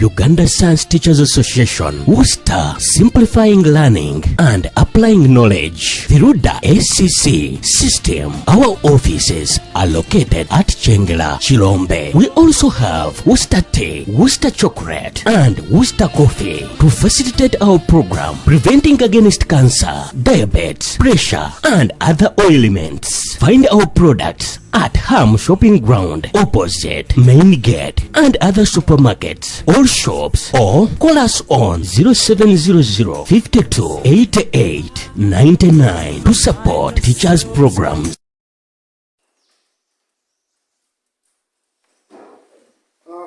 Uganda Science Teachers Association, Worcester, simplifying learning and applying knowledge through the ACC system. Our offices are located at Chengela, Chilombe. We also have Worcester tea, Worcester chocolate, and Worcester coffee to facilitate our program, preventing against cancer, diabetes, pressure, and other ailments. Find our products at Ham Shopping Ground, opposite Main Gate, and other supermarkets, all shops, or call us on 0700 52 88 99 to support teachers' programs.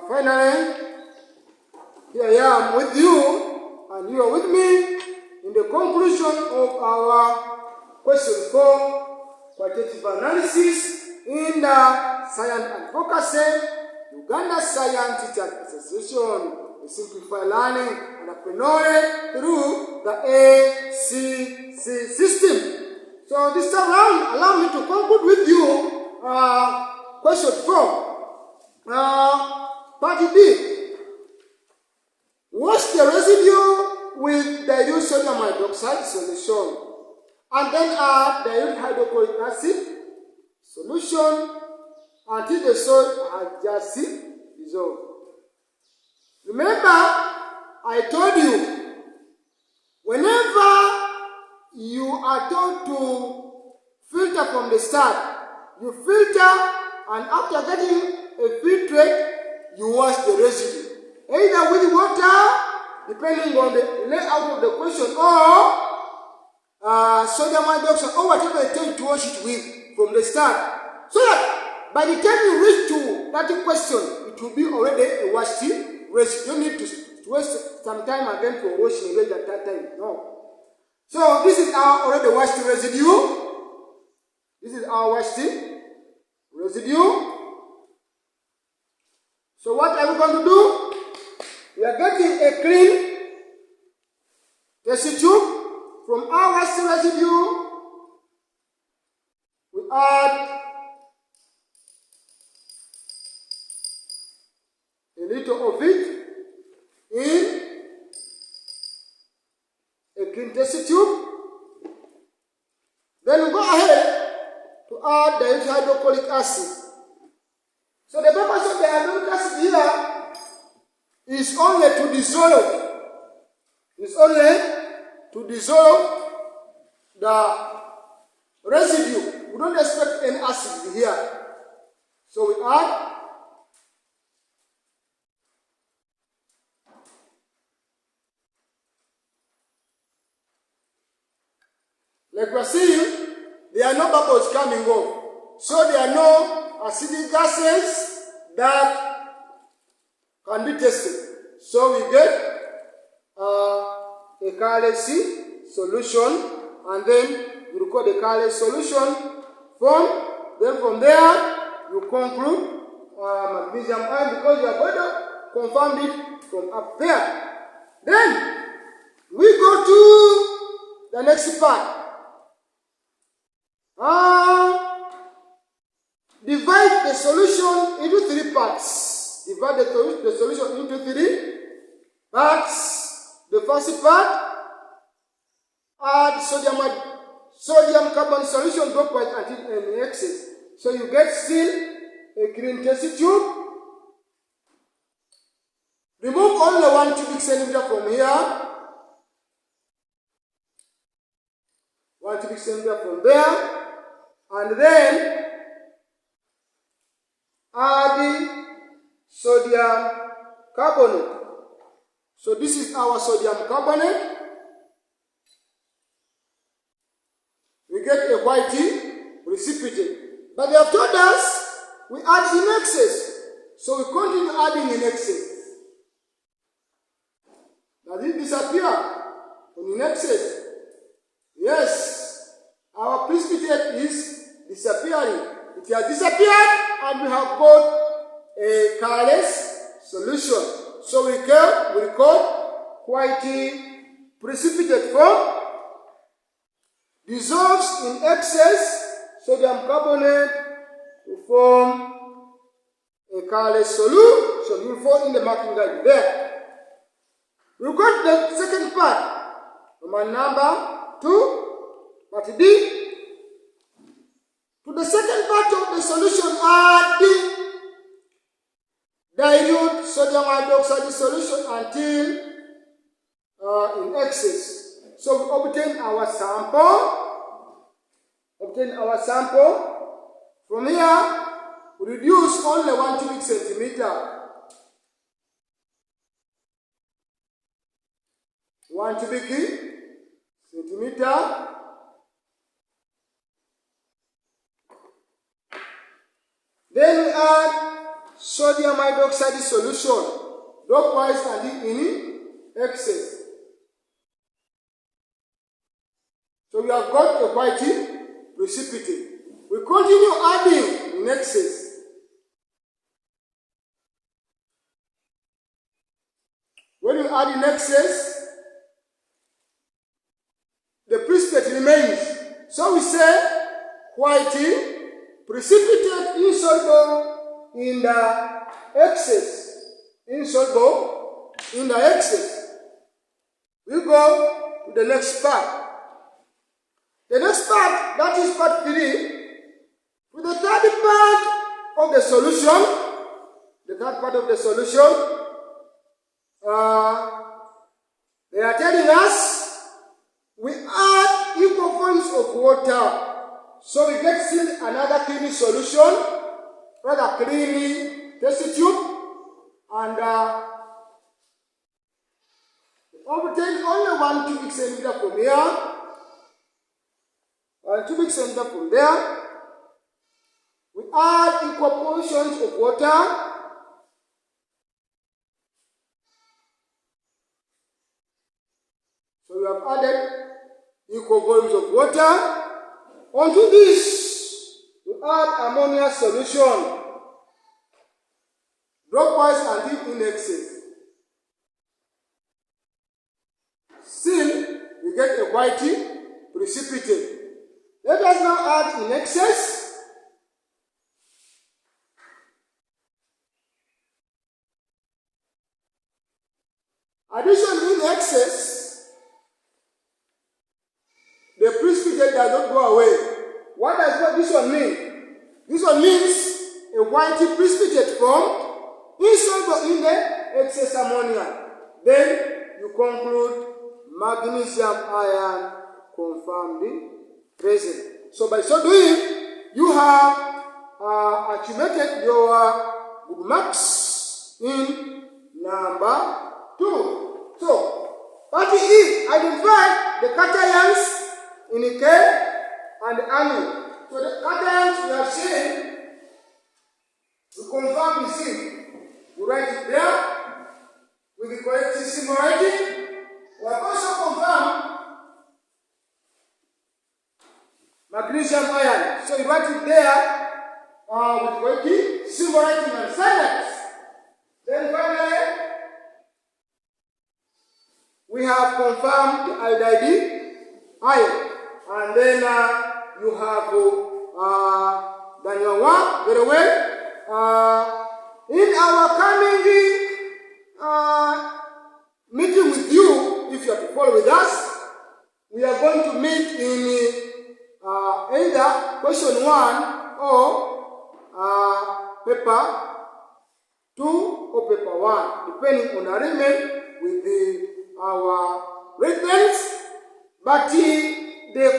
Finally, here I am with you, and you are with me in the conclusion of our question 4, qualitative analysis in the Science Advocacy, Uganda Science Teachers Association. We simplify learning and apply knowledge through the ACC system. So this time around, allow me to conclude with you question 4. Part B. Wash the residue with dilute sodium hydroxide solution, and then add dilute hydrochloric acid solution until the salt has just dissolved. Remember, I told you, whenever you are told to filter from the start, you filter, and after getting a filtrate, you wash the residue, either with water, depending on the layout of the question, or sodium hydroxide, or whatever you tell you to wash it with from the start. So that by the time you reach to that question, it will be already a washed residue. You don't need to waste some time again for washing it at that time. No. So this is our already washed residue. This is our washed residue. So what are we going to do? We are getting a clean test tube. From our washed residue, we add a little of it in a clean test tube. Then we go ahead to add the hydrochloric acid. So the purpose of the hydrochloric acid here is only to dissolve. It's only to dissolve the residue. We don't expect any acid here. So we add like we are seeing, there are no bubbles coming off. So there are no acidic gases that can be tested. So we get a colorless solution, and then you record the colorless solution from there you conclude magnesium ion, because you are going to confirm it from up there. Then we go to the next part. Divide the solution into 3 parts. Divide the solution into 3 parts. The first part, add sodium carbon solution droplet until any excess. So you get still a clean test tube. Remove only 1 cubic centimeter from here. 1 cubic centimeter from there. And then add the sodium carbonate. So this is our sodium carbonate. We get a white precipitate. But they have told us we add in excess. So we continue adding in excess. Does it disappear in excess? Yes. Our precipitate is disappearing. It has disappeared, and we have got a colorless solution. So we record white precipitate form, dissolves in excess sodium carbonate to form a colorless solution. You will fall in the marking right there. We got the second part. Roman number 2, part D. To the second part of the solution, add dilute sodium hydroxide solution until in excess. So we obtain our sample. From here, we reduce only 1 cubic centimeter. 1 cubic centimeter. Then we add sodium hydroxide solution, dropwise and in excess. So we have got a white precipitate. We continue adding in excess. When you add in excess, the precipitate remains. So we say white precipitate insoluble in the excess. Insoluble in the excess. We go to the next part. The next part, that is part 3, to the third part of the solution. The third part of the solution, they are telling us we add equal volumes of water. So we get still another clean solution, rather clean test tube, and obtain only 1 cubic centimeter from here, 1 cubic centimeter from there. We add equal portions of water. So we have added equal volumes of water. Onto this, we add ammonia solution, dropwise and in excess. Still, we get a white precipitate. Let us now add in excess. Addition in excess. The precipitate does not go away. What does this one mean? This one means a white precipitate formed insoluble in the excess ammonia. Then you conclude magnesium ion confirmed present. So by so doing, you have accumulated your good marks in number 2. So, part E, identify the cations in K and anion. So the cations we have seen, to confirm the zinc, you write it there with the correct symbol writing. We have also confirmed magnesium ion. So you write it there with correct symbol writing and silence. Then finally, we have confirmed the iodide ion. And then you have done your work very well. In our coming meeting with you, if you have to follow with us, we are going to meet in either question 1 or paper 2 or paper 1, depending on arrangement with our reference. But the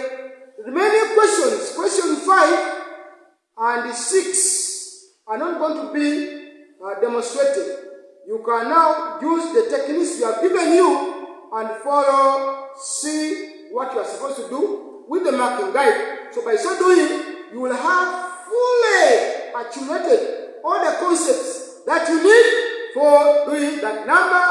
remaining questions, question 5 and 6, are not going to be demonstrated. You can now use the techniques we have given you and follow, see what you are supposed to do with the marking guide. So by so doing, you will have fully accumulated all the concepts that you need for doing that number,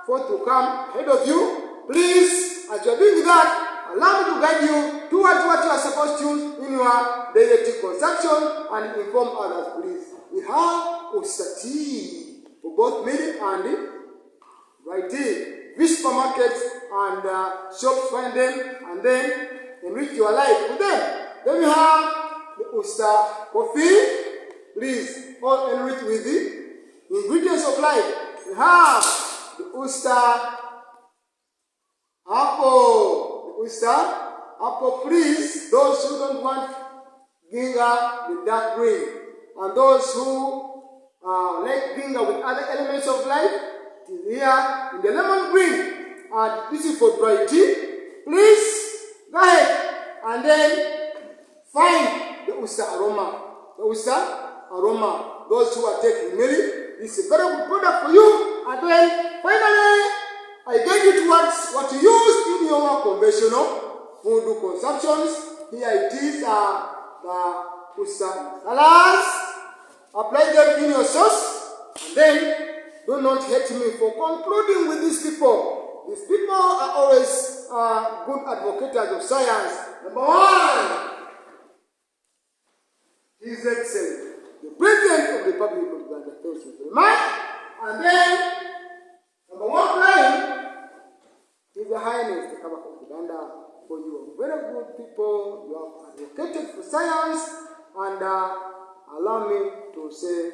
for to come ahead of you. Please, as you are doing that, allow me to guide you towards what you are supposed to use in your daily tea consumption and inform others, please. We have Oyster tea for both milk and white tea. Which supermarkets and shops find them and then enrich your life with them. Then we have the Oyster coffee, please, all enriched with the ingredients of life. We have the Oyster apple, oyster, apple, please. Those who don't want ginger with dark green, and those who like ginger with other elements of life, it is here in the lemon green. And this is for dry tea. Please go ahead and then find the oyster aroma. The oyster aroma. Those who are taking milk, this is a very good product for you. And then finally, I get you towards what you use in your conventional food consumptions. Here it is, the oyster salads. Apply them in your sauce, and then do not hate me for concluding with these people. These people are always good advocates of science. Number one, His Excellency, the President of the Republic of Uganda. Thank you very much. And then, number one line, His Highness, the Kabaka of Uganda. For you are very good people. You have advocated for science, and allow me to say,